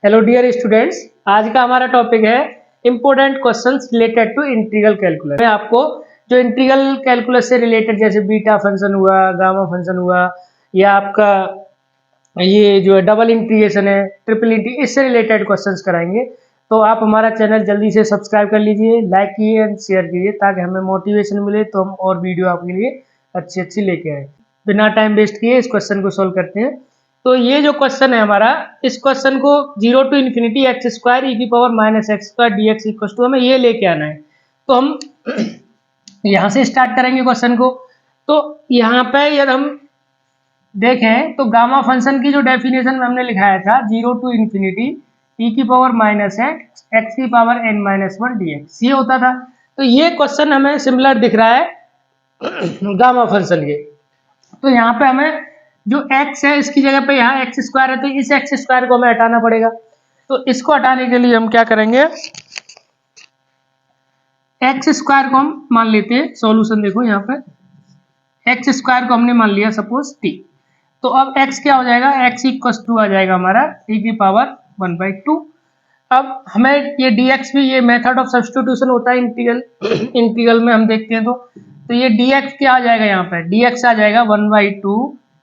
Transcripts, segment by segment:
Hello dear students, आज का हमारा टॉपिक है important questions related to integral calculus. मैं आपको जो इंटीग्रल कैलकुलस से रिलेटेड जैसे बीटा फंक्शन हुआ, गामा फंक्शन हुआ, या आपका ये जो है डबल इंटीग्रेशन है, ट्रिपल इंटीग्रेशन, इससे रिलेटेड क्वेश्चंस कराएंगे। तो आप हमारा चैनल जल्दी से सब्सक्राइब कर लीजिए, लाइक कीजिए एंड शेयर कीजिए ताकि हमें मोटिवेशन मिले तो हम और वीडियो आपके लिए अच्छी अच्छी लेके आए। बिना टाइम वेस्ट किए इस क्वेश्चन को सोल्व करते हैं। तो ये जो क्वेश्चन है हमारा, इस क्वेश्चन को 0 to infinity x square e की power minus x square d x equal to हमें ये लेके आना है। तो हम यहाँ से स्टार्ट करेंगे क्वेश्चन को। तो यहाँ पे यदि हम देखें तो गामा फंक्शन की जो डेफिनेशन में हमने लिखाया था 0 टू इन्फिनिटी ई की पावर माइनस एक्स एक्स की power n minus one d x, ये होता था। तो ये क्वेश्चन हमें सिमिलर दिख रहा है गामा फंक्शन के। तो यहाँ पे हमें जो x है इसकी जगह पे यहाँ एक्स स्क्वायर है, तो इस एक्स स्क्वायर को हमें हटाना पड़ेगा। तो इसको हटाने के लिए हम क्या करेंगे, एक्स स्क्वायर को हम मान लेते हैं सॉल्यूशन। देखो यहाँ पे एक्स स्क्वायर को हमने मान लिया सपोज t। तो अब x क्या हो जाएगा, x इक्वल टू आ जाएगा हमारा e की पावर 1/2। अब हमें ये dx भी, ये मेथड ऑफ सब्स्टिट्यूशन होता है इंटीग्रल में हम देखते हैं। तो ये dx क्या आ जाएगा, यहाँ पे dx आ जाएगा 1/2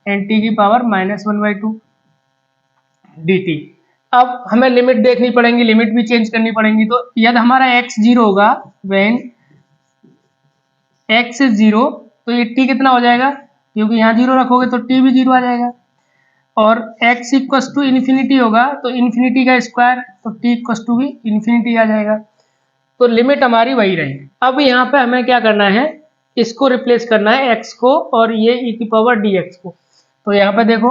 एन टी की पावर -1/2 dt। अब हमें लिमिट देखनी पड़ेगी, लिमिट भी चेंज करनी पड़ेगी। तो यदि हमारा x 0 होगा, व्हेन x इज 0, तो ये t कितना हो जाएगा, क्योंकि यहाँ 0 रखोगे तो t भी 0 आ जाएगा। और x इक्वस टू इन्फिनिटी होगा तो इन्फिनिटी का स्क्वायर, तो t इक्वस टू भी इन्फिनिटी आ जाएगा। तो लिमिट हमारी वही रही। अब यहाँ पे हमें क्या करना है, इसको रिप्लेस करना है x को और ये e की पावर dx को। तो यहाँ पे देखो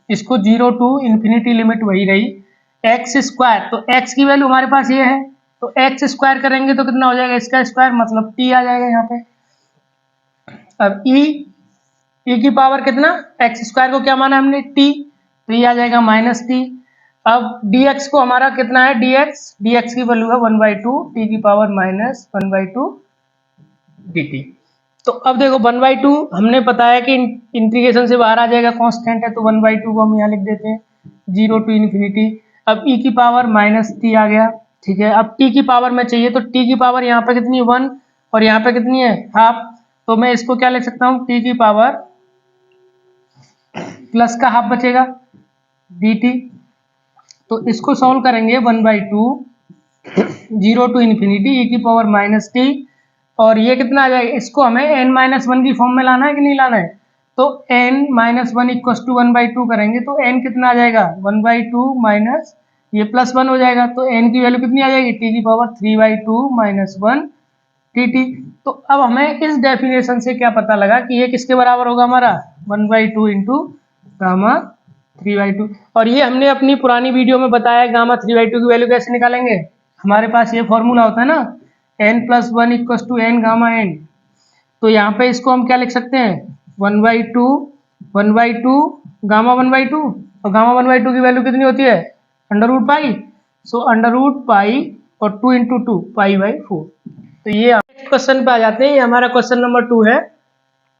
इसको 0 टू इन्फिनिटी लिमिट वही रही, एक्स स्क्वायर, तो x की वैल्यू हमारे पास ये है, तो एक्स स्क्वायर करेंगे तो कितना हो जाएगा, इसका स्क्वायर मतलब t आ जाएगा यहाँ पे। अब e की पावर कितना, एक्स स्क्वायर को क्या माना हमने t, तो ये आ जाएगा -t। अब dx को हमारा कितना है, dx की वैल्यू है 1/2 t की पावर -1/2 dt। तो अब देखो 1/2 हमने बताया कि इंटीग्रेशन से बाहर आ जाएगा, कांस्टेंट है, तो 1/2 को हम यहाँ लिख देते हैं 0 टू इन्फिनिटी। अब e की पावर -t आ गया, ठीक है। अब t की पावर में चाहिए, तो t की पावर यहाँ पे कितनी है 1 और यहाँ पे कितनी है हाफ। तो मैं इसको क्या लिख सकता हूँ, t की पावर प्लस का हाफ बचेगा dt। तो इसको सॉल्व करेंगे 1/2 0 टू इन्फिनिटी e की पावर -t, और ये कितना आ जाएगा, इसको हमें n-1 की फॉर्म में लाना है कि नहीं लाना है। तो n-1 इक्वल टू 1/2 करेंगे तो n कितना आ जाएगा, 1/2 माइनस ये +1 हो जाएगा, तो n की वैल्यू कितनी आ जाएगी, t की पावर 3/2 -1 dt। तो अब हमें इस डेफिनेशन से क्या पता लगा कि ये किसके बराबर होगा हमारा, 1/2 इंटू गामा 3/2। और ये हमने अपनी पुरानी वीडियो में बताया गामा 3/2 की वैल्यू कैसे निकालेंगे। हमारे पास ये फॉर्मूला होता है ना, n+1 equal to n gamma n। तो यहाँ पे इसको हम क्या लिख सकते हैं, 1/2 गामा 1/2, और गामा 1/2 की वैल्यू कितनी होती है, √π। सो √π और 2 × 2 π/4। तो ये क्वेश्चन पे आ जाते हैं। ये हमारा क्वेश्चन नंबर 2 है।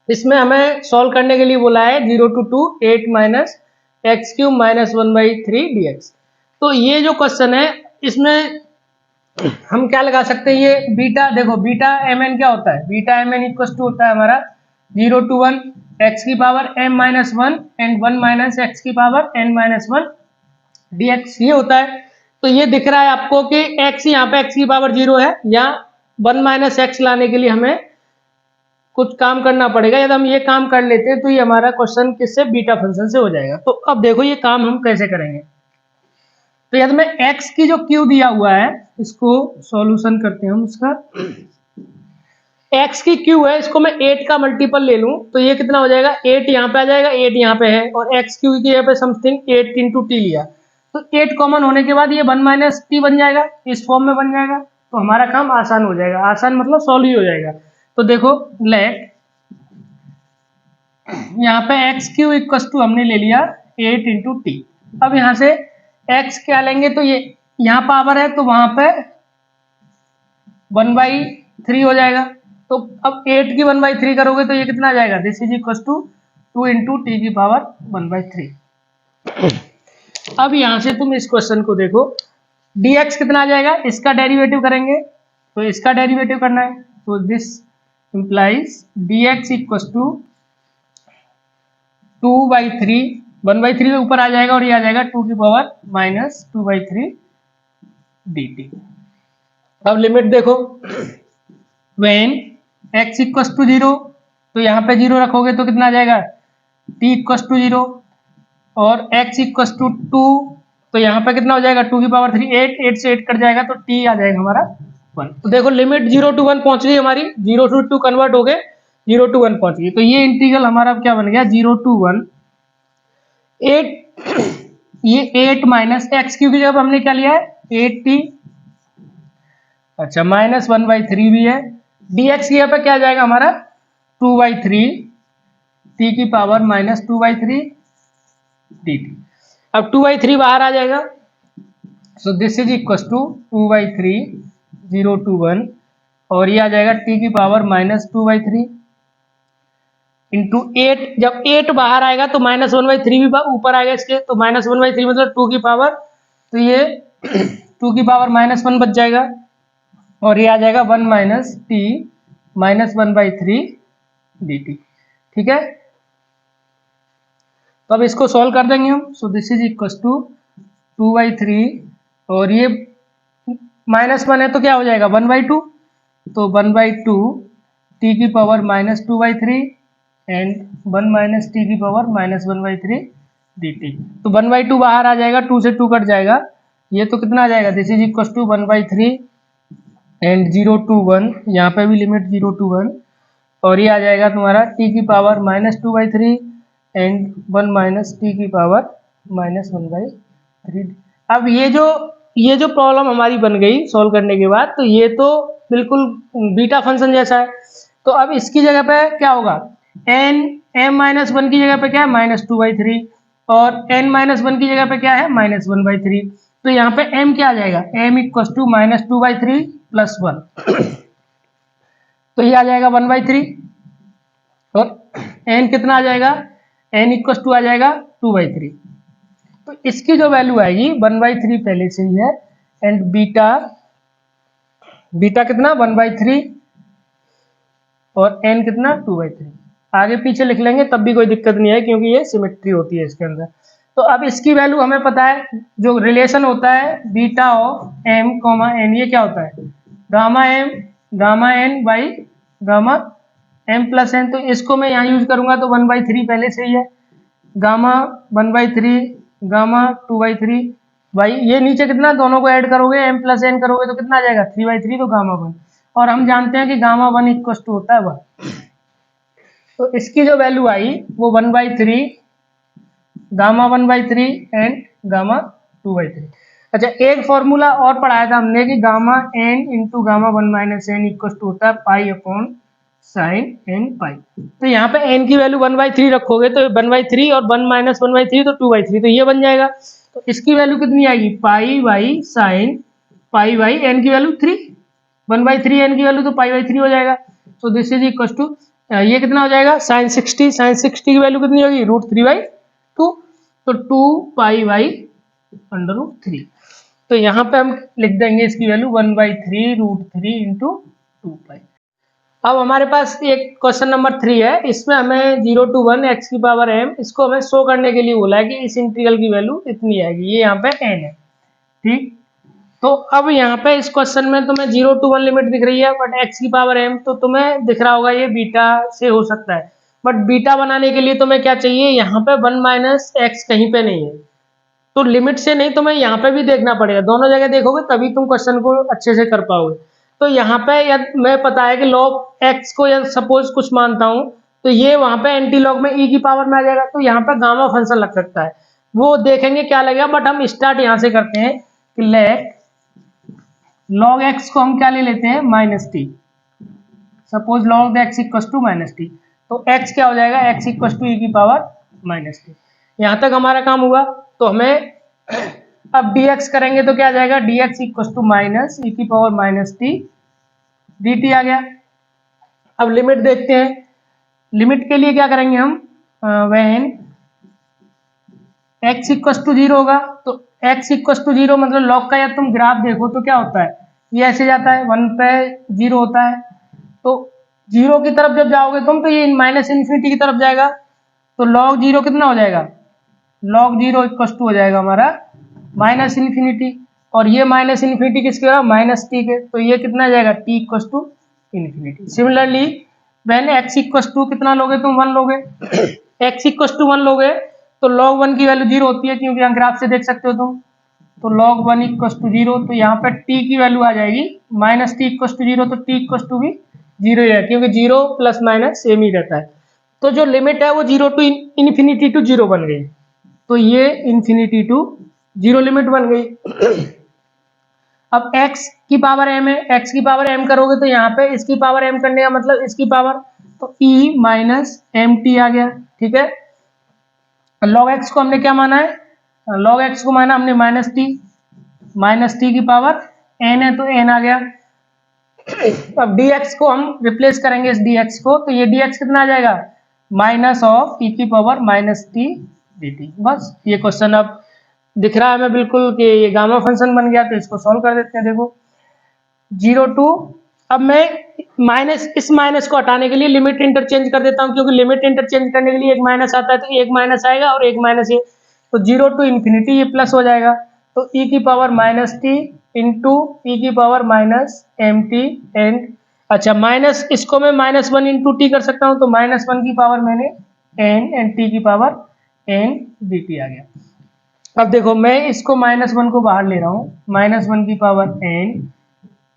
इसमें हमें सॉल्व करने के लिए बोला है 0 to 2 8 minus x cube -1/3 dx। तो ये जो क्वेश्चन है इसमें हम क्या लगा सकते हैं, ये बीटा, देखो बीटा mn क्या होता है, बीटा mn इक्वल टू होता है हमारा 0 टू 1 एक्स की power m-1 and 1 minus x की पावर n-1 dx, ये होता है। तो ये दिख रहा है आपको कि x यहाँ पे x की पावर 0 है, या 1 माइनस एक्स लाने के लिए हमें कुछ काम करना पड़ेगा। यदि हम ये काम कर लेते हैं तो ये हमारा क्वेश्चन किससे, बीटा फंक्शन से हो जाएगा। तो अब देखो ये काम हम कैसे करेंगे। तो यदि मैं x की जो q दिया हुआ है इसको सॉल्यूशन करते हैं हम इसका। x की q है, इसको मैं 8 का मल्टीपल ले लूं तो ये कितना हो जाएगा, 8 यहाँ पे आ जाएगा, 8 यहाँ पे है, और x q की यहाँ पे समथिंग 8 × t लिया, तो 8 कॉमन होने के बाद ये 1 - t बन जाएगा, इस फॉर्म में बन जाएगा। तो हमारा काम आसान हो जाएगा, आसान मतलब सॉल्व ही हो जाएगा। तो देखो लेट यहाँ पे x³ इक्वल टू हमने ले लिया 8 × t। अब यहाँ से x क्या लेंगे, तो ये यहाँ पावर है तो वहां पे 1/3 हो जाएगा। तो अब 8 की 1/3 करोगे तो ये कितना आ जाएगा, this is equal to 2 × t की पावर 1/3। अब यहाँ से तुम इस क्वेश्चन को देखो, dx कितना आ जाएगा, इसका डेरिवेटिव करेंगे तो इसका डेरिवेटिव करना है, तो this implies dx equal to 2/3, 1/3 ऊपर आ जाएगा और ये आ जाएगा 2 की पावर माइनस 2/3 dt। अब लिमिट देखो, व्हेन x इक्वल टू 0, तो यहाँ पे 0 रखोगे तो कितना आ जाएगा, t इक्वल टू 0, और x इक्वल टू 2, तो यहाँ पे कितना हो जाएगा 2 की पावर 3, 8 से 8 कट जाएगा तो t आ जाएगा हमारा 1। तो देखो लिमिट 0 to 1 पहुंच गई हमारी, 0 to 2 कन्वर्ट हो गए, 0 to 1 पहुंच गई। तो ये इंटीग्रल हमारा क्या बन गया, 0 to 1 8, ये 8 माइनस एक्स, क्योंकि जब हमने क्या लिया है 8t, अच्छा माइनस 1/3 भी है, dx यहाँ पे क्या आ जाएगा हमारा 2/3 t की पावर माइनस 2/3 dt। अब 2/3 बाहर आ जाएगा, so this is equal to 2/3 0 to 1, और ये आ जाएगा t की पावर माइनस 2/3 इंटू 8, जब 8 बाहर आएगा तो माइनस 1/3 भी ऊपर आएगा इसके, तो माइनस 1/3 मतलब 2 की पावर, तो ये 2 की पावर माइनस 1 बच जाएगा, और ये आ जाएगा 1 माइनस t माइनस 1/3 dt। ठीक है, तो अब इसको सॉल्व कर देंगे हम, so this is equal to 2/3, और ये माइनस 1 है तो क्या हो जाएगा 1/2, तो 1/2 t की power minus 2/3 and 1 minus t की पावर माइनस 1/3 dt। तो 1/2 बाहर आ जाएगा, 2 से 2 कट जाएगा, ये तो कितना आ जाएगा, this is equal to 1/3 and 0 to 1, यहाँ पे भी लिमिट 0 to 1, और ये आ जाएगा तुम्हारा t की power minus 2/3 and 1 minus t की पावर माइनस 1/3। अब ये जो प्रॉब्लम हमारी बन गई सॉल्व करने के बाद, तो ये तो बिल्कुल बीटा फंक्शन जैसा है। तो अब इसकी जगह पे क्या होगा, m-1 की जगह पे क्या है -2/3, और n-1 की जगह पे क्या है -1/3। तो यहाँ पे m क्या आ जाएगा, m इक्वल टू -2/3 प्लस 1, तो ये आ जाएगा 1/3, और n कितना आ जाएगा, n इक्वल टू आ जाएगा 2/3। तो इसकी जो वैल्यू आएगी 1/3 पहले से ही है, एंड बीटा कितना 1/3 और n कितना 2/3, आगे पीछे लिख लेंगे तब भी कोई दिक्कत नहीं है क्योंकि ये सिमेट्री होती है इसके अंदर। तो अब इसकी वैल्यू हमें पता है, जो रिलेशन होता है बीटा ऑफ m, n, ये क्या होता है gamma n by gamma m plus n। तो इसको मैं यहाँ यूज करूंगा तो 1/3 पहले से ही है, गामा 1/3 गामा 2/3 भाई, ये नीचे कितना दोनों को ऐड करोगे m प्लस n करोगे तो कितना आ जाएगा 3/3, तो गामा 1, और हम जानते हैं कि गामा 1 इक्वल टू होता है 1। तो इसकी जो वैल्यू आई वो 1/3 गामा 1/3 एंड गामा 2/3। अच्छा, एक फॉर्मूला और पढ़ाया था हमने कि gamma n into gamma 1 minus n equal to होता है pi upon sine n pi. तो यहाँ पे n की वैल्यू 1/3 रखोगे तो 1/3 और 1 माइनस 1/3 तो 2/3, तो ये बन जाएगा। तो इसकी वैल्यू कितनी आएगी, pi by sine pi by n की वैल्यू 3, 1/3 n की वैल्यू तो पाई/3 हो जाएगा। तो दिस इज इक्वल टू, ये कितना हो जाएगा साइन 60, साइन 60 की वैल्यू कितनी होगी √3/2, तो 2 पाई/√3। तो यहाँ पे हम लिख देंगे इसकी वैल्यू 1/3 √3 इंटू 2 पाई। अब हमारे पास एक क्वेश्चन नंबर 3 है, इसमें हमें 0 to 1 x की पावर m, इसको हमें शो करने के लिए बोला है कि इस इंटीग्रल की वैल्यू इतनी आएगी, ये यहाँ पे n है। ठीक, तो अब यहाँ पे इस क्वेश्चन में तुम्हें 0 to 1 लिमिट दिख रही है, बट x की पावर m तो तुम्हें दिख रहा होगा ये बीटा से हो सकता है, बट बीटा बनाने के लिए तुम्हें क्या चाहिए, यहाँ पे 1 माइनस एक्स कहीं पे नहीं है, तो लिमिट से नहीं, तुम्हें यहाँ पे भी देखना पड़ेगा, दोनों जगह देखोगे तभी तुम क्वेश्चन को अच्छे से कर पाओगे। तो यहाँ पे मैं पता है कि लॉग एक्स को या सपोज कुछ मानता हूँ, तो ये वहां पे एंटी लॉग में e की पावर में आ जाएगा, तो यहाँ पे गामा फंक्शन लग सकता है, वो देखेंगे क्या लगेगा। बट हम स्टार्ट यहाँ से करते हैं कि लेट लॉग एक्स को हम क्या ले लेते हैं -t, suppose log x equal to -t, तो x क्या हो जाएगा, x इक्वल टू e की पावर -t। यहाँ तक हमारा काम हुआ। तो हमें अब dx करेंगे तो क्या आ जाएगा, dx equal to minus e की पावर -t dt आ गया। अब लिमिट देखते हैं, लिमिट के लिए क्या करेंगे हम, व्हेन x इक्वस टू 0 होगा, तो x इक्वस टू 0 मतलब लॉग का या तुम ग्राफ देखो तो क्या होता है, ये ऐसे जाता है, 1 पे 0 होता है, तो 0 की तरफ जब जाओगे तुम तो ये माइनस इन्फिनिटी की तरफ जाएगा, तो लॉग 0 कितना हो जाएगा, लॉग 0 इक्वस टू हो जाएगा हमारा माइनस इन्फिनिटी, और ये माइनस इन्फिनिटी किसके होगा, माइनस टी के, तो ये कितना आ जाएगा, t equals to infinity. Similarly when x equals to कितना लोगे तुम, 1 लोगे, x इक्वस टू 1 लोगे तो log 1 की वैल्यू 0 होती है, क्योंकि यहाँ ग्राफ से देख सकते हो तुम, तो log 1 इक्वस टू 0, तो यहाँ पे t की वैल्यू आ जाएगी माइनस टी इक्वस टू 0, तो t इक्वस टू भी 0 ही है, क्योंकि 0 प्लस माइनस सेम ही रहता है। तो जो लिमिट है वो 0 टू इन्फिनिटी टू 0 बन गई, तो ये इन्फिनिटी टू 0 लिमिट बन गई। अब x की पावर m है, x की पावर m करोगे तो यहाँ पे इसकी पावर m करने का मतलब इसकी पावर, तो e माइनस एम टी आ गया, ठीक है। log x को हमने क्या माना है, log x को माना हमने माइनस टी की पावर n है, तो n आ गया। अब dx को हम रिप्लेस करेंगे इस dx को, तो ये dx कितना आ जाएगा, माइनस ऑफ e की power minus T D T. बस ये क्वेश्चन अब दिख रहा है हमें बिल्कुल कि ये गामा फंक्शन बन गया, तो इसको सॉल्व कर देते हैं। देखो 0 टू, अब मैं इस माइनस को हटाने के लिए लिमिट इंटरचेंज कर देता हूं, क्योंकि लिमिट इंटरचेंज करने के लिए एक माइनस आता है, तो एक माइनस आएगा और एक माइनस ये, तो 0 टू इन्फिनिटी ये प्लस हो जाएगा, तो e की power minus t into e की power minus m t and, अच्छा माइनस इसको मैं माइनस 1 इंटू टी कर सकता हूं, तो माइनस 1 की पावर मैंने एन एंड टी की पावर एन डी टी आ गया। अब देखो मैं इसको माइनस 1 को बाहर ले रहा हूँ, माइनस 1 की पावर एन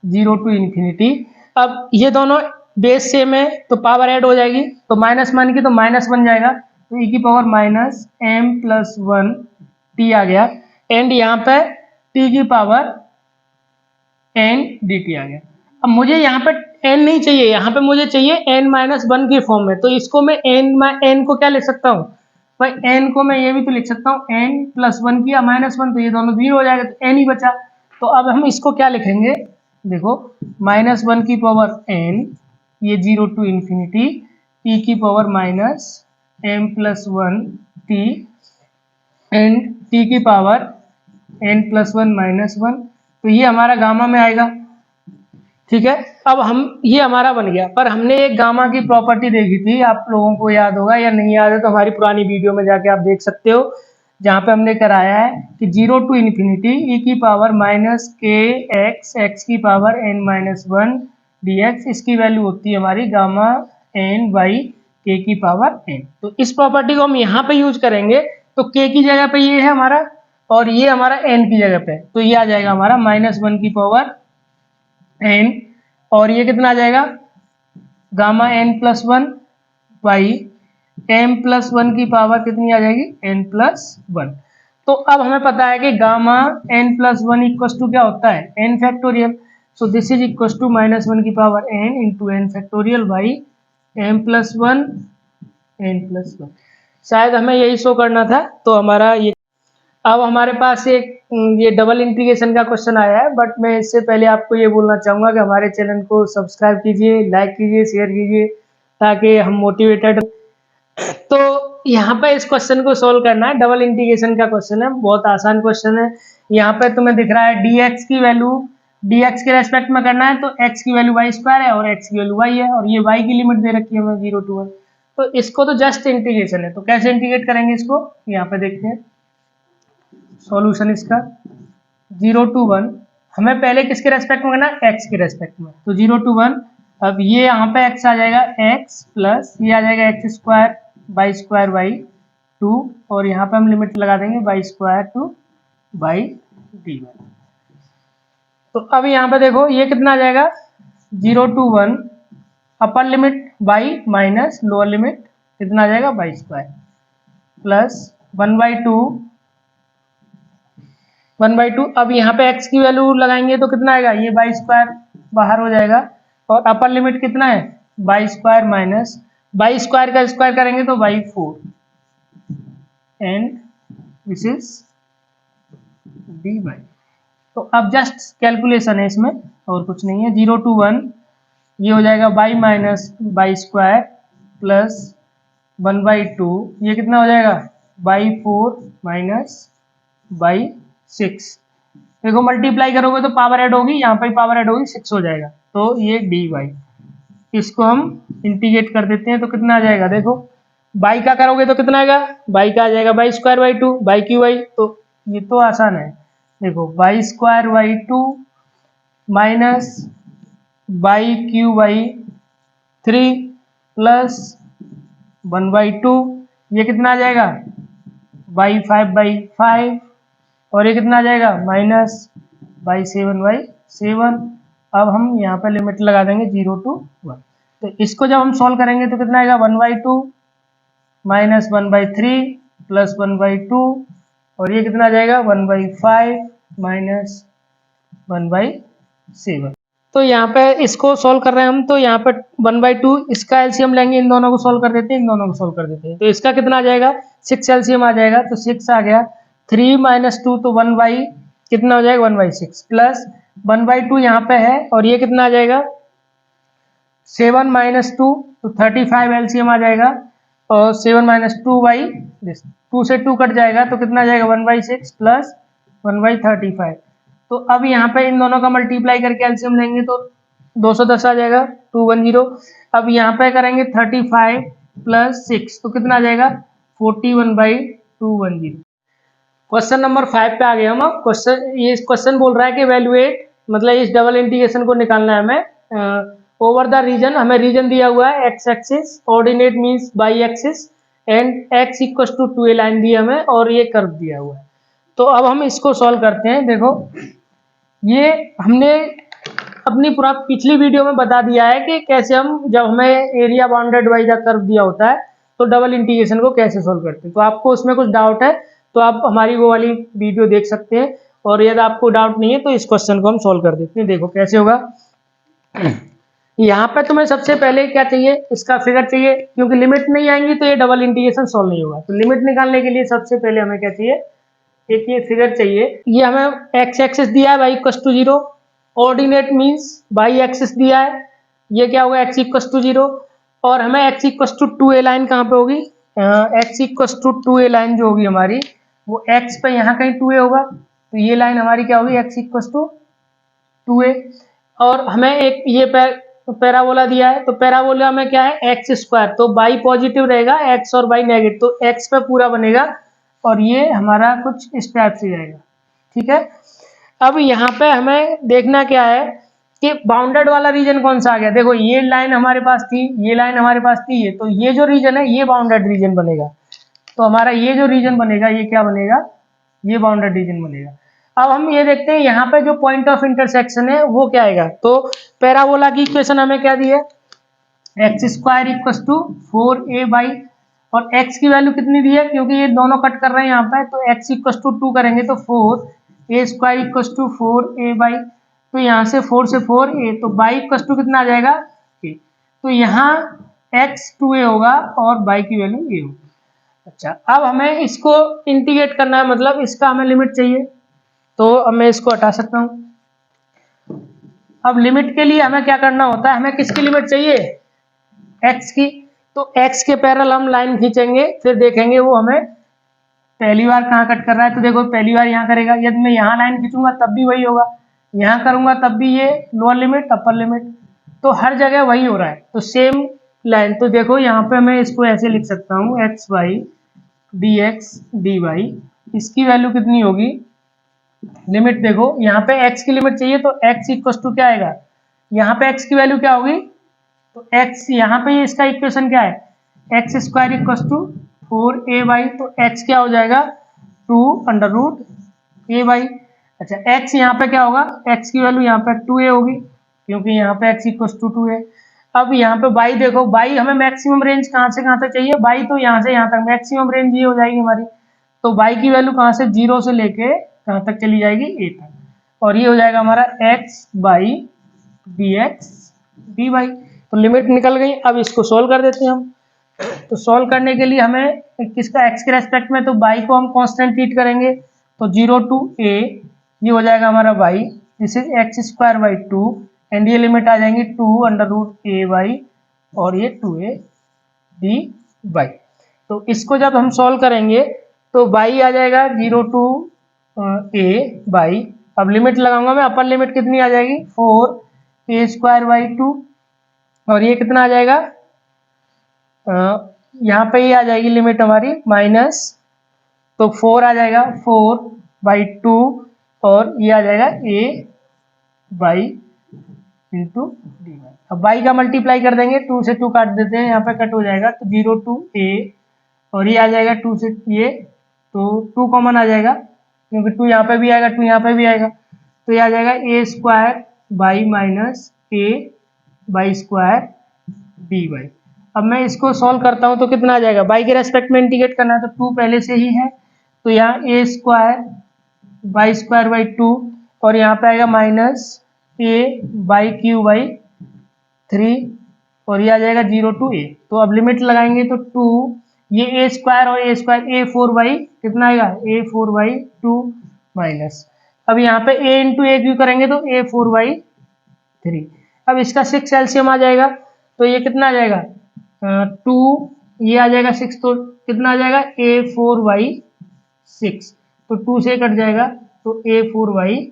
0 टू इन्फिनिटी, अब ये दोनों बेस सेम है तो पावर ऐड हो जाएगी, तो माइनस 1 की तो माइनस बन जाएगा, तो e की power minus M plus 1 T आ गया, एंड यहाँ पे t की पावर एन डी टी आ गया। अब मुझे यहाँ पे n नहीं चाहिए, यहाँ पे मुझे चाहिए n माइनस 1 की फॉर्म में, तो इसको मैं n को क्या लिख सकता हूँ भाई, n को मैं ये भी तो लिख सकता हूँ n प्लस 1 किया माइनस 1, तो ये दोनों 0 हो जाएगा, तो n ही बचा। तो अब हम इसको क्या लिखेंगे, देखो माइनस 1 की पावर n, ये 0 टू इन्फिनिटी, e की power minus m plus 1 t and t की पावर n प्लस 1 माइनस 1, तो ये हमारा गामा में आएगा, ठीक है। अब हम ये हमारा बन गया, पर हमने एक गामा की प्रॉपर्टी देखी थी, आप लोगों को याद होगा या नहीं याद है तो हमारी पुरानी वीडियो में जाके आप देख सकते हो, जहाँ पे हमने कराया है कि 0 टू इन्फिनिटी e की पावर माइनस के एक्स की power n minus 1 D x, इसकी वैल्यू होती है हमारी गामा n बाई के की पावर n। तो इस प्रॉपर्टी को हम यहाँ पे यूज करेंगे, तो k की जगह पे ये है हमारा और ये हमारा n की जगह पे, तो ये आ जाएगा हमारा माइनस 1 की पावर n, और ये कितना आ जाएगा gamma n plus 1 by m plus 1 की पावर कितनी आ जाएगी n प्लस 1। तो अब हमें पता है कि gamma n plus 1 equals to क्या होता है n factorial, so this is equals to minus 1 की power n into n factorial by m plus 1 n plus 1। शायद हमें यही शो करना था, तो हमारा ये, अब हमारे पास एक ये डबल इंटीग्रेशन का क्वेश्चन आया है, बट मैं इससे पहले आपको ये बोलना चाहूँगा कि हमारे चैनल को सब्सक्राइब कीजिए, लाइक कीजिए, शेयर कीजिए, ताकि हम मोटिवेटेड। तो यहाँ पे इस क्वेश्चन को सोल्व करना है, डबल इंटीग्रेशन का क्वेश्चन है, बहुत आसान क्वेश्चन है। यहाँ पे तुम्हें दिख रहा है dx की वैल्यू dx के रेस्पेक्ट में करना है, तो x की वैल्यू y स्क्वायर है और x की वैल्यू y है, और ये y की लिमिट दे रखी है हमें 0 टू 1, तो इसको तो जस्ट इंटीग्रेशन है, तो कैसे इंटीग्रेट करेंगे इसको, यहाँ पे देखते हैं सॉल्यूशन इसका। 0 टू 1 हमें पहले किसके रेस्पेक्ट में करना है, x के रेस्पेक्ट में, तो 0 टू 1, अब ये यहाँ पे x आ जाएगा x प्लस ये आ जाएगा x square y square by 2, और यहाँ पे हम लिमिट लगा देंगे y square to y d y. तो अब यहाँ पे देखो ये कितना आ जाएगा 0 to 1 upper limit y minus lower limit कितना आ जाएगा बाई स्क्वायर प्लस 1/2। अब यहाँ पे x की वैल्यू लगाएंगे तो कितना आएगा, ये बाई स्क्वायर बाहर हो जाएगा, और अपर लिमिट कितना है by square minus by square का स्क्वायर करेंगे तो by 4 and this is D by. तो अब जस्ट कैलकुलेशन है इसमें और कुछ नहीं है। 0 टू 1 ये हो जाएगा by minus by square plus 1/2, ये कितना हो जाएगा बाई 4 माइनस बाई 6। देखो मल्टीप्लाई करोगे तो पावर ऐड होगी, यहाँ पर पावर ऐड होगी 6 हो जाएगा, तो ये डी वाई। इसको हम इंटीग्रेट कर देते हैं तो कितना आ जाएगा, देखो बाई का करोगे तो कितना आएगा, बाई का आ जाएगा y square by 2 y cube y. तो ये तो आसान है, देखो y square by 2 minus y cube by 3 plus 1/2, ये कितना आ जाएगा बाई 5/5, और ये कितना आ जाएगा माइनस बाई 7/7। अब हम यहाँ पे लिमिट लगा देंगे 0 to 1। तो इसको जब हम सॉल्व करेंगे तो कितना आएगा 1/2 माइनस 1/3 प्लस 1/2, और ये कितना आ जाएगा 1/5 माइनस 1/7। तो यहाँ पे इसको सॉल्व कर रहे हैं हम, तो यहाँ पे 1/2 इसका एलसीएम लेंगे, इन दोनों को सॉल्व कर देते हैं, इन दोनों को सॉल्व कर देते हैं। तो इसका कितना आ जाएगा 6 एलसीएम आ जाएगा, तो 6 आ गया, 3 माइनस 2 तो 1 बाई कितना हो जाएगा 1/6 प्लस 1/2 यहाँ पे है, और ये कितना आ जाएगा 7 माइनस 2 तो 35 एलसीएम आ जाएगा, और 7 माइनस 2 से 2 कट जाएगा तो कितना आ जाएगा 1/6 प्लस 1/35। तो अब यहाँ पे इन दोनों का मल्टीप्लाई करके एलसीएम लेंगे तो 210 आ जाएगा 210। अब यहाँ पे करेंगे 35 प्लस 6 तो कितना आ जाएगा 41/210। क्वेश्चन नंबर 5 पे आ गए हम। ये क्वेश्चन बोल रहा है कि वैल्यूएट, मतलब इस डबल इंटीग्रेशन को निकालना है हमें ओवर द रीजन। हमें रीजन दिया हुआ है X axis, ordinate means by axis, and X equal to 2a line दी हमें, और ये कर्व दिया हुआ है। तो अब हम इसको सॉल्व करते हैं। देखो ये हमने अपनी पूरा पिछली वीडियो में बता दिया है कि कैसे हम, जब हमें area bounded by the curve दिया होता है तो डबल इंटीग्रेशन को कैसे सॉल्व करते हैं। तो आपको उसमें कुछ डाउट है तो आप हमारी वो वाली वीडियो देख सकते हैं, और यदि आपको डाउट नहीं है तो इस क्वेश्चन को हम सॉल्व कर देते हैं। देखो कैसे होगा। यहाँ पे तुम्हें सबसे पहले क्या चाहिए, इसका फिगर चाहिए, क्योंकि लिमिट नहीं आएंगी तो ये डबल इंटीग्रेशन सॉल्व नहीं होगा। तो लिमिट निकालने के लिए सबसे पहले हमें क्या चाहिए, एक ये फिगर चाहिए। ये हमें एक्स एक्सिस दिया है y equal to 0, ordinate means by axis दिया है, ये क्या होगा एक्स इक्वल टू 0, और हमें x equal to 2a line कहाँ पे होगी, x equal to 2a line जो होगी हमारी वो एक्स पे यहाँ कहीं 2a होगा, तो ये लाइन हमारी क्या होगी एक्स इक्वल टू 2a। और हमें एक ये पैराबोला दिया है, तो पैराबोला में क्या है एक्स स्क्वायर, तो बाई पॉजिटिव रहेगा एक्स और बाई नेगेटिव, तो एक्स पे पूरा बनेगा, और ये हमारा कुछ इस टाइप से जाएगा। ठीक है, अब यहाँ पे हमें देखना क्या है कि बाउंडेड वाला रीजन कौन सा आ गया। देखो ये लाइन हमारे पास थी, ये लाइन हमारे पास थी, ये तो ये जो रीजन है ये बाउंडेड रीजन बनेगा। तो हमारा ये जो रीजन बनेगा ये क्या बनेगा, ये बाउंडेड रीजन बनेगा। अब हम ये देखते हैं यहाँ पे जो पॉइंट ऑफ इंटरसेक्शन है वो क्या आएगा। तो पैराबोला की इक्वेशन हमें क्या दी है, x square equal to 4a y, और x की वैल्यू कितनी दी है, क्योंकि ये दोनों कट कर रहे हैं यहाँ पे, तो x इक्वल टू 2 करेंगे तो 4a square equal to 4a y, तो यहाँ से 4 से 4a, तो बाई इक्वल टू कितना आ जाएगा a, तो यहाँ x 2a होगा और बाई की वैल्यू a होगी। अच्छा, अब हमें इसको इंटीग्रेट करना है, मतलब इसका हमें लिमिट चाहिए, तो अब मैं इसको हटा सकता हूँ। अब लिमिट के लिए हमें क्या करना होता है, हमें किसकी लिमिट चाहिए, x की, तो x के पैरेलल हम लाइन खींचेंगे, फिर देखेंगे वो हमें पहली बार कहाँ कट कर रहा है। तो देखो पहली बार यहाँ करेगा, यदि मैं यहाँ लाइन खींचूंगा तब भी वही होगा, यहाँ करूंगा तब भी ये लोअर लिमिट अपर लिमिट, तो हर जगह वही हो रहा है, तो सेम लाइन। तो देखो यहाँ पे मैं इसको ऐसे लिख सकता हूँ x y d x d y, इसकी वैल्यू कितनी होगी, लिमिट देखो यहाँ पे x की लिमिट चाहिए, तो x इक्वल टू क्या आएगा, यहाँ पे x की वैल्यू क्या होगी, तो x यहाँ पे इसका इक्वेशन क्या है, x square equal to 4a y, तो x क्या हो जाएगा 2 अंडर रूट a बाई। अच्छा x यहाँ पे क्या होगा, x की वैल्यू यहाँ पे 2a होगी, क्योंकि यहाँ पे x इक्वल टू 2a। अब यहाँ पे y देखो, y हमें मैक्सिमम रेंज कहाँ से चाहिए, y तो यहाँ से यहाँ तक मैक्सिमम रेंज ये हो जाएगी हमारी, तो y की वैल्यू कहाँ से 0 से लेके कहाँ तक चली जाएगी a तक, और ये हो जाएगा हमारा x y d x d y. तो लिमिट निकल गई। अब इसको सोल्व कर देते हैं हम। तो सोल्व करने के लिए हमें किसका x के रेस्पेक्ट में, तो y को हम कांस्टेंट ट्रीट करेंगे, तो 0 to a ये हो जाएगा हमारा y, this is x square by 2, and ये लिमिट आ जाएंगी 2 अंडर रूट a वाई, और ये 2a डी वाई। तो इसको जब हम सॉल्व करेंगे तो बाई आ जाएगा 0 टू ए बाई, अब लिमिट लगाऊंगा मैं, अपर लिमिट कितनी आ जाएगी 4a² / 2, और ये कितना आ जाएगा, यहाँ पे ही आ जाएगी लिमिट हमारी माइनस, तो 4 आ जाएगा 4/2, और ये आ जाएगा a y into d y. अब बाई का मल्टीप्लाई कर देंगे, 2 से 2 काट देते हैं, यहाँ पे कट हो जाएगा, तो 0 टू a, और ये आ जाएगा 2 से ये, तो 2 कॉमन आ जाएगा क्योंकि 2 यहाँ पे भी आएगा, 2 यहाँ पे भी आएगा, तो ये आ जाएगा a² y minus a y square d y. अब मैं इसको सॉल्व करता हूँ तो कितना आ जाएगा, बाई के रेस्पेक्ट में इंटीग्रेट करना है तो 2 पहले से ही है, तो यहाँ a² बाई स्क्वायर बाई 2, और यहाँ पे आएगा minus a by cube by 3, और ये आ जाएगा 0 टू a। तो अब लिमिट लगाएंगे तो 2, ये a² और a² a4 कितना आएगा a4/2 माइनस, अब यहाँ पे a इंटू a क्यू करेंगे तो a4/3। अब इसका 6 एलसीएम आ जाएगा, तो ये कितना आ जाएगा 2, ये आ जाएगा 6, तो कितना आ जाएगा a4/6, तो 2 से कट जाएगा तो a4/3।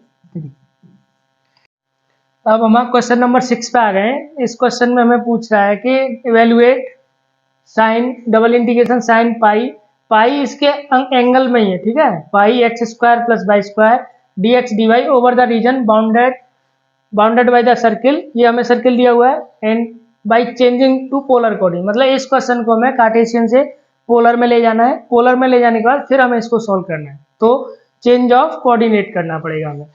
अब हम क्वेश्चन नंबर 6 पे आ गए हैं। इस क्वेश्चन में हमें पूछ रहा है कि evaluate sine double integration sine pi, pi इसके एंगल में ही है, ठीक है, pi x² + y² dx dy over the region bounded by the circle, ये हमें सर्किल दिया हुआ है, and by changing to polar coordinate, मतलब इस क्वेश्चन को हमें कार्टेशियन से पोलर में ले जाना है, पोलर में ले जाने के बाद फिर हमें इसको सॉल्व करना है, तो चेंज ऑफ कोऑर्डिनेट करना पड़ेगा हमें।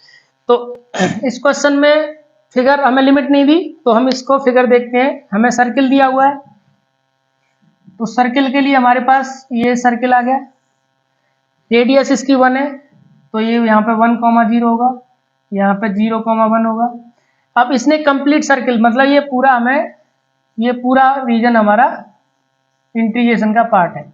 तो इस क्वेश्चन में फिगर हमें लिमिट नहीं दी, तो हम इसको फिगर देखते हैं। हमें सर्किल दिया हुआ है, तो सर्किल के लिए हमारे पास ये सर्किल आ गया, रेडियस इसकी 1 है, तो ये यहाँ पे 1,0 होगा, यहाँ पे 0,1 होगा। अब इसने कंप्लीट सर्किल, मतलब ये पूरा हमें, ये पूरा रीजन हमारा इंटीग्रेशन का पार्ट है।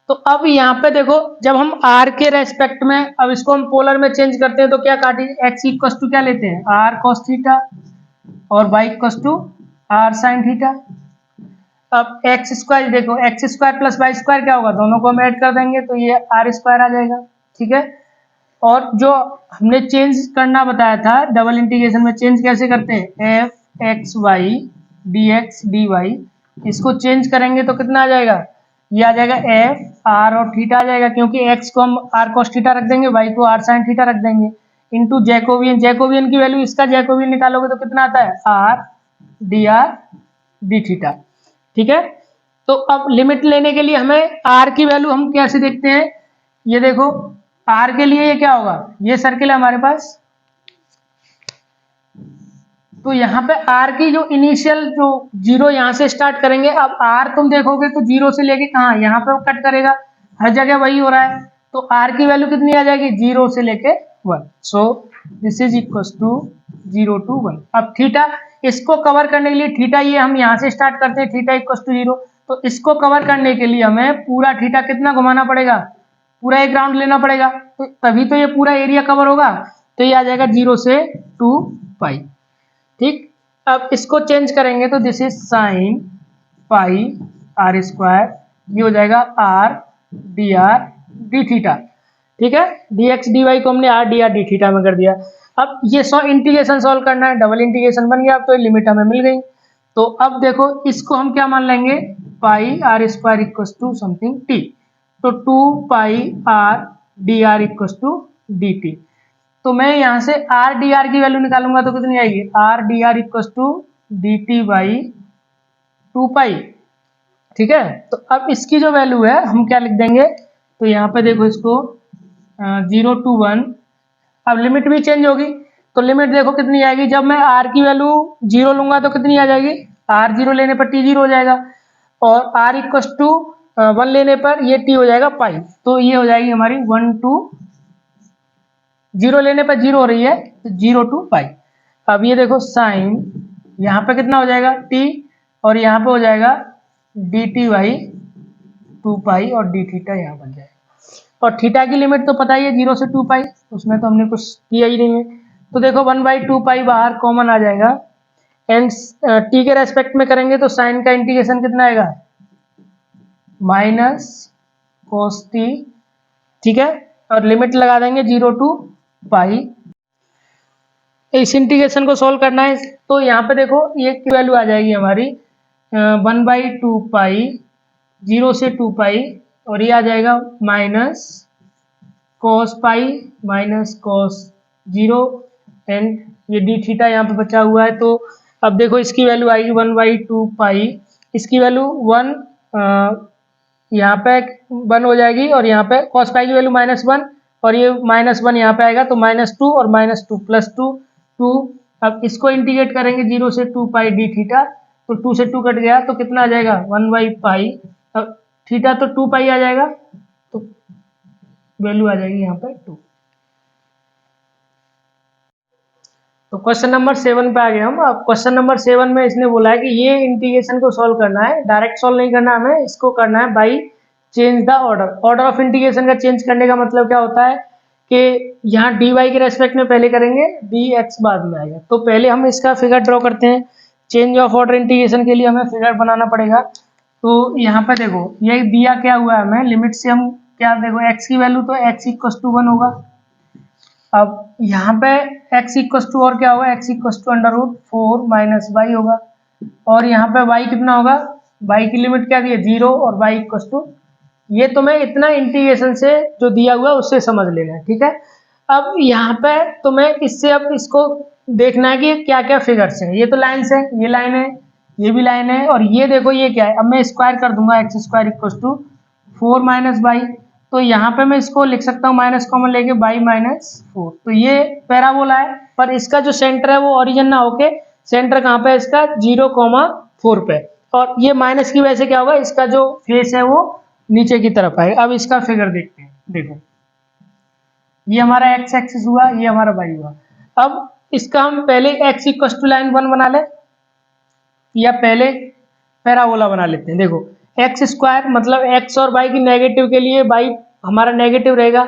तो अब यहाँ पे देखो, जब हम r के रेस्पेक्ट में, अब इसको हम पोलर में चेंज करते हैं तो क्या काटे, x इक्वस टू क्या लेते हैं r cos थीटा, और y equals to r sin theta. अब x² देखो, x² + y² क्या होगा, दोनों को हम ऐड कर देंगे तो ये r² आ जाएगा, ठीक है। और जो हमने चेंज करना बताया था डबल इंटीग्रेशन में, चेंज कैसे करते हैं, f(x,y) dx dy, इसको चेंज करेंगे तो कितना आ जाएगा, ये आ जाएगा f r और थीटा आ जाएगा, क्योंकि x को हम r cos थीटा रख देंगे, y को r sin थीटा रख देंगे, इंटू जैकोबियन, जैकोबियन की वैल्यू, इसका जैकोबियन निकालोगे तो कितना आता है r dr d थीटा, ठीक है। तो अब लिमिट लेने के लिए हमें r की वैल्यू हम कैसे देखते हैं, ये देखो r के लिए ये क्या होगा, ये सर्किल है हमारे पास, तो यहाँ पे r की जो इनिशियल जो 0 यहाँ से स्टार्ट करेंगे, अब r तुम देखोगे तो 0 से लेके कहाँ, यहाँ पे कट करेगा, हर जगह वही हो रहा है, तो r की वैल्यू कितनी आ जाएगी 0 से लेके 1, so this is equal to 0 to 1। अब थीटा, इसको कवर करने के लिए थीटा, ये हम यहाँ से स्टार्ट करते हैं, थीटा इक्वल टू 0, तो इसको कवर करने के लिए हमें पूरा थीटा कितना घुमाना पड़ेगा, पूरा एक राउंड लेना पड़ेगा, तो तभी तो ये पूरा एरिया कवर होगा, तो ये आ जाएगा 0 से 2 पाई, ठीक। अब इसको चेंज करेंगे तो this is sine pi r², ये हो जाएगा r dr d थीटा, ठीक है, dx dy को हमने r dr d थीटा में कर दिया। अब ये इंटीग्रेशन सॉल्व करना है, डबल इंटीग्रेशन बन गया, अब तो लिमिट हमें मिल गई। तो अब देखो इसको हम क्या मान लेंगे, pi r² equal to something t, तो 2 pi r dr equal to dt, तो मैं यहाँ से r dr की वैल्यू निकालूंगा तो कितनी आएगी, r dr equal to dt by 2 pi, ठीक है। तो अब इसकी जो वैल्यू है हम क्या लिख देंगे, तो यहाँ पे देखो इसको 0 to 1, अब लिमिट भी चेंज होगी, तो लिमिट देखो कितनी आएगी, जब मैं r की वैल्यू 0 लूंगा तो कितनी आ जाएगी, r 0 लेने पर t 0 हो जाएगा, और r इक्वल टू 1 लेने पर ये t हो जाएगा पाई, तो ये हो जाएगी हमारी 1 to 0 लेने पर 0 हो रही है, तो 0 to पाई। अब ये देखो साइन, यहाँ पे कितना हो जाएगा t, और यहाँ पे हो जाएगा dt बाई 2 पाई, और d थीटा यहाँ बन जाएगा, और थीटा की लिमिट तो पता ही है 0 से 2 पाई, उसमें तो हमने कुछ किया ही नहीं है, तो देखो 1/2 पाई बाहर कॉमन आ जाएगा, एंड t के रेस्पेक्ट में करेंगे तो साइन का इंटीग्रेशन कितना आएगा, माइनस cos t ठीक है, और लिमिट लगा देंगे 0 टू पाई। इस इंटीग्रेशन को सॉल्व करना है तो यहाँ पे देखो ये की वैल्यू आ जाएगी हमारी 1/2 पाई 0 से 2 पाई, और ये आ जाएगा minus cos pi minus cos 0 and ये डी थीटा यहाँ पे बचा हुआ है। तो अब देखो इसकी वैल्यू आएगी 1/2 पाई, इसकी वैल्यू 1 यहाँ पे 1 हो जाएगी, और यहाँ पे कॉस पाई की वैल्यू -1 और ये -1 यहाँ पे आएगा तो -2 और -2 +2 2। अब इसको इंटीग्रेट करेंगे 0 से 2 पाई डी थीटा, तो 2 से 2 कट गया तो कितना आ जाएगा 1/पाई। अब थीटा तो 2 पाई आ जाएगा, तो वैल्यू आ जाएगी यहाँ पे 2। तो क्वेश्चन नंबर 7 पे आ गए हम। अब क्वेश्चन नंबर 7 में इसने बोला है कि ये इंटीग्रेशन को सॉल्व करना है, डायरेक्ट सॉल्व नहीं करना हमें, इसको करना है by change the order. Order of integration का चेंज करने का मतलब क्या होता है कि यहाँ dy के रेस्पेक्ट में पहले करेंगे, dx बाद में आएगा। तो पहले हम इसका फिगर ड्रॉ करते हैं। चेंज ऑफ ऑर्डर इंटीग्रेशन के लिए हमें फिगर बनाना पड़ेगा। तो यहाँ पे देखो ये दिया क्या हुआ है हमें, लिमिट से हम क्या देखो x की वैल्यू तो x = 1 होगा। अब यहाँ पे x = और क्या होगा, x = √4 - y होगा, और यहाँ पे y कितना होगा, y की लिमिट क्या दी है 0 और y = ये तुम्हें इतना इंटीग्रेशन से जो दिया हुआ है उससे समझ लेना है, ठीक है। अब यहाँ पे तुम्हें इससे अब इसको देखना है कि क्या क्या फिगर्स हैं। ये तो लाइन्स है, ये लाइन है, ये भी लाइन है, और ये देखो ये क्या है। अब मैं स्क्वायर कर दूंगा x² = 4 - y, तो यहाँ पे मैं इसको लिख सकता हूँ माइनस कॉमन लेके y - 4। तो ये पैराबोला है, पर इसका जो सेंटर है वो ओरिजिन ना होके सेंटर कहाँ पे है इसका 0,4 पे, और ये माइनस की वजह से क्या होगा, इसका जो फेस है वो नीचे की तरफ आएगा। अब इसका फिगर देखते हैं। देखो ये हमारा x एक्सिस हुआ, ये हमारा y हुआ। अब इसका हम पहले x = लाइन 1 बना ले, या पहले पैराबोला बना लेते हैं। देखो x² मतलब x और y की नेगेटिव के लिए y हमारा नेगेटिव रहेगा,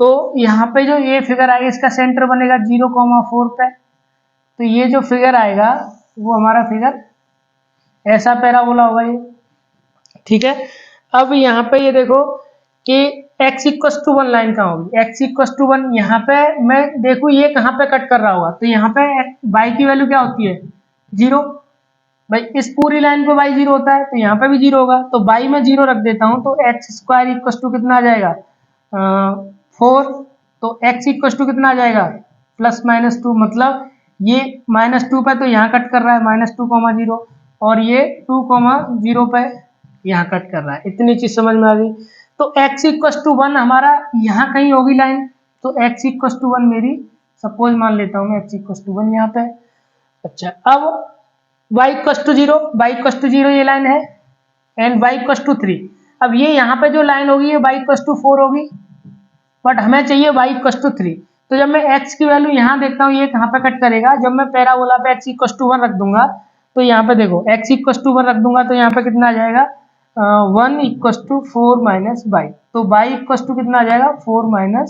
तो यहाँ पे जो ये फिगर आएगा इसका सेंटर बनेगा 0,4 पे। तो ये जो फिगर आएगा वो हमारा फिगर ऐसा पैराबोला होगा ये, ठीक है। अब यहाँ पे ये देखो कि x = 1 लाइन कहाँ होगी, x = 1 यहाँ पे मैं देखूँ ये कहाँ पे कट कर रहा होगा, तो यहाँ पे y की वैल्यू क्या होती है 0। भाई इस पूरी लाइन पे y 0 होता है, तो यहाँ पे भी 0 होगा, तो y में 0 रख देता हूँ, तो x² = कितना आ जाएगा 4। तो x = कितना आ जाएगा +-2, मतलब ये -2 पे तो यहाँ कट कर रहा है -2,0, और ये 2,0 पे यहाँ कट कर रहा है। इतनी चीज समझ में आ गई। तो x = 1 हमारा यहाँ कहीं होगी लाइन, तो x = 1 मेरी सपोज मान लेता हूँ मैं x = 1 यहाँ पे। अच्छा अब y = 0, y = 0 ये लाइन है, एंड y = 3। अब ये यहाँ पे जो लाइन होगी ये y = 4 होगी, बट हमें चाहिए y = 3। तो जब मैं x की वैल्यू यहाँ देखता हूँ ये कहाँ पे कट करेगा, जब मैं पैराबोला पे x = 1 रख दूंगा, तो यहाँ पे देखो x = 1 रख दूंगा तो यहाँ पे कितना आ जाएगा 1 = 4 - y। तो y = कितना आ जाएगा 4 - 1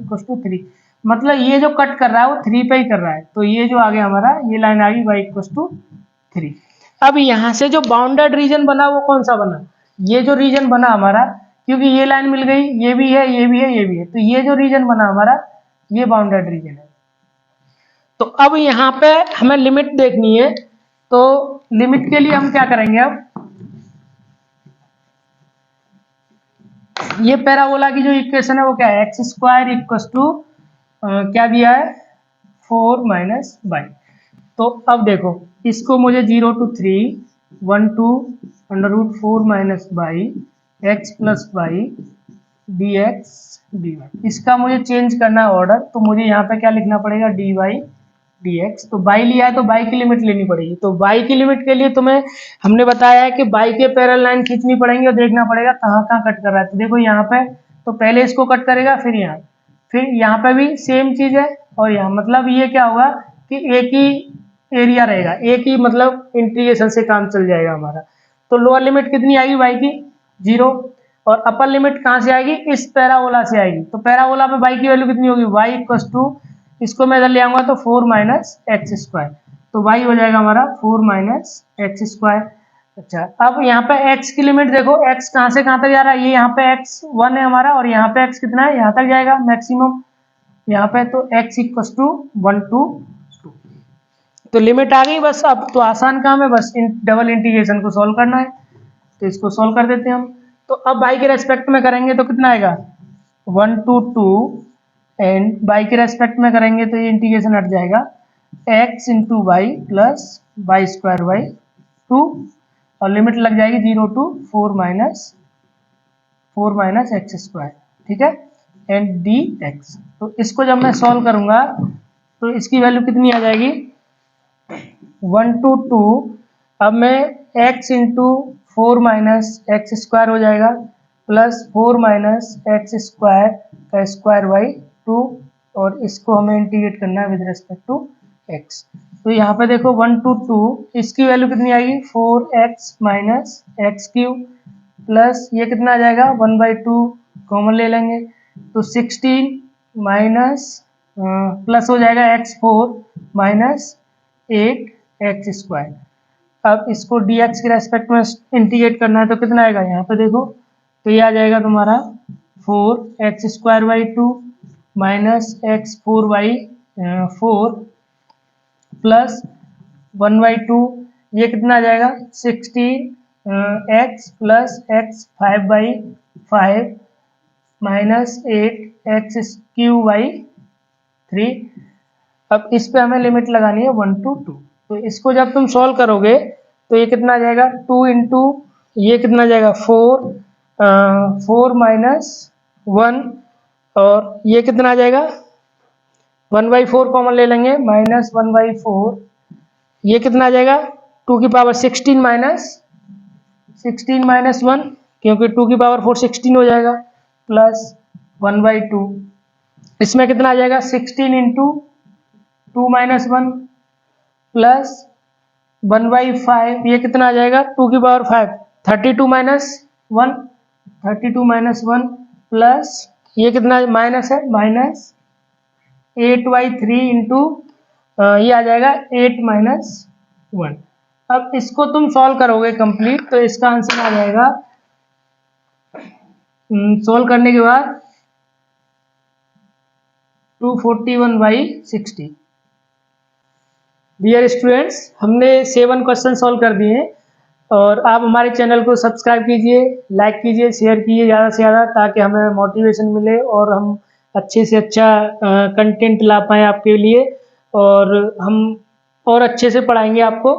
= 3, मतलब ये जो कट कर रहा है वो 3 पे ही कर रहा है। तो ये जो आ गया हमारा ये लाइन आ गई y = 3। अब यहाँ से जो बाउंडेड रीजन बना वो कौन सा बना, ये जो रीजन बना हमारा, क्योंकि ये लाइन मिल गई, ये भी है, ये भी है, ये भी है, तो ये जो रीजन बना हमारा ये बाउंडेड रीजन है। तो अब यहाँ पे हमें लिमिट देखनी है, तो लिमिट के लिए हम क्या करेंगे, अब ये पैराबोला की जो इक्वेशन है वो क्या है, x² = क्या दिया है 4 - y। तो अब देखो इसको मुझे 0 to 3 1 to √4 - y x + y dx dy, इसका मुझे चेंज करना है ऑर्डर, तो मुझे यहाँ पे क्या लिखना पड़ेगा dy dx। तो y लिया है तो y की लिमिट लेनी पड़ेगी। तो y की लिमिट के लिए तुम्हें हमने बताया है कि y के पैरेलल लाइन खींचनी पड़ेंगी और देखना पड़ेगा कहाँ कहाँ कट कर रहा है। तो देखो यहाँ पे तो पहले इसको कट करेगा, फिर यहाँ पे भी सेम चीज है, और यहाँ मतलब ये क्या होगा कि एक ही एरिया रहेगा, एक ही मतलब इंटीग्रेशन से काम चल जाएगा हमारा। तो लोअर लिमिट कितनी आएगी y की 0, और अपर लिमिट कहाँ से आएगी, इस पैराबोला से आएगी। तो पैराबोला पे y की वैल्यू कितनी होगी, y = इसको मैं इधर ले आऊंगा तो 4 - x², तो y हो जाएगा हमारा 4 - x²। अच्छा, अब यहाँ पे x की लिमिट देखो, x कहाँ से कहाँ तक जा रहा है, ये यहाँ पे x 1 है हमारा, और यहाँ पे x कितना है, यहाँ तक जाएगा मैक्सिमम यहाँ पे, तो x इक्वस टू 1 to 2। तो लिमिट आ गई, बस अब तो आसान काम है, बस डबल इंटीग्रेशन को सॉल्व करना है, तो इसको सॉल्व कर देते हैं हम। तो अब y के रेस्पेक्ट में करेंगे तो कितना आएगा, 1 to 2, एंड y के रेस्पेक्ट में करेंगे तो ये इंटीग्रेशन हट जाएगा, x into y plus y square by 2, और लिमिट लग जाएगी 0 to 4 माइनस एक्स स्क्वायर, ठीक है, एंड डी एक्स। तो इसको जब मैं सॉल्व करूंगा तो इसकी वैल्यू कितनी आ जाएगी, 1 to 2, अब मैं x into 4 minus x square हो जाएगा, प्लस 4 माइनस एक्स स्क्वायर का स्क्वायर बाई 2, और इसको हमें इंटीग्रेट करना है विद रिस्पेक्ट टू x। तो यहाँ पे देखो 1 to 2, इसकी वैल्यू कितनी आएगी, 4x minus x cube, plus ये कितना आ जाएगा 1/2, कॉमन ले लेंगे तो 16 माइनस प्लस हो जाएगा x4 माइनस 8x स्क्वायर। अब इसको dx के रेस्पेक्ट में इंटीग्रेट करना है तो कितना आएगा, यहाँ पे देखो तो ये आ जाएगा तुम्हारा 4x square by 2 minus x4 by 4 plus 1/2, ये कितना आ जाएगा 16x plus x 5/5 minus 8x Q by 3। अब इस पे हमें लिमिट लगानी है 1 to 2, तो इसको जब तुम सॉल्व करोगे तो ये कितना आ जाएगा 2 इंटू ये कितना आ जाएगा 4 माइनस 1, और ये कितना आ जाएगा 1/4 कॉमन ले लेंगे माइनस 1/4, ये कितना आ जाएगा 2 की पावर 16 माइनस 1, क्योंकि 2 की पावर 4 16 हो जाएगा, प्लस 1/2, इसमें कितना आ जाएगा 16 इंटू 2 माइनस 1 प्लस 1/5, ये कितना आ जाएगा 2 की पावर 5 32 माइनस 1 प्लस ये कितना माइनस है माइनस 8/3 इंटू ये आ जाएगा 8 माइनस 1। अब इसको तुम सॉल्व करोगे कंप्लीट तो इसका आंसर आ जाएगा, सॉल्व करने के बाद 241/60। डियर स्टूडेंट्स, हमने 7 क्वेश्चन सॉल्व कर दिए हैं, और आप हमारे चैनल को सब्सक्राइब कीजिए, लाइक कीजिए, शेयर कीजिए ज़्यादा से ज़्यादा, ताकि हमें मोटिवेशन मिले और हम अच्छे से अच्छा कंटेंट ला पाएँ आपके लिए, और हम और अच्छे से पढ़ाएंगे आपको।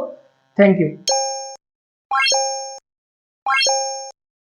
Thank you.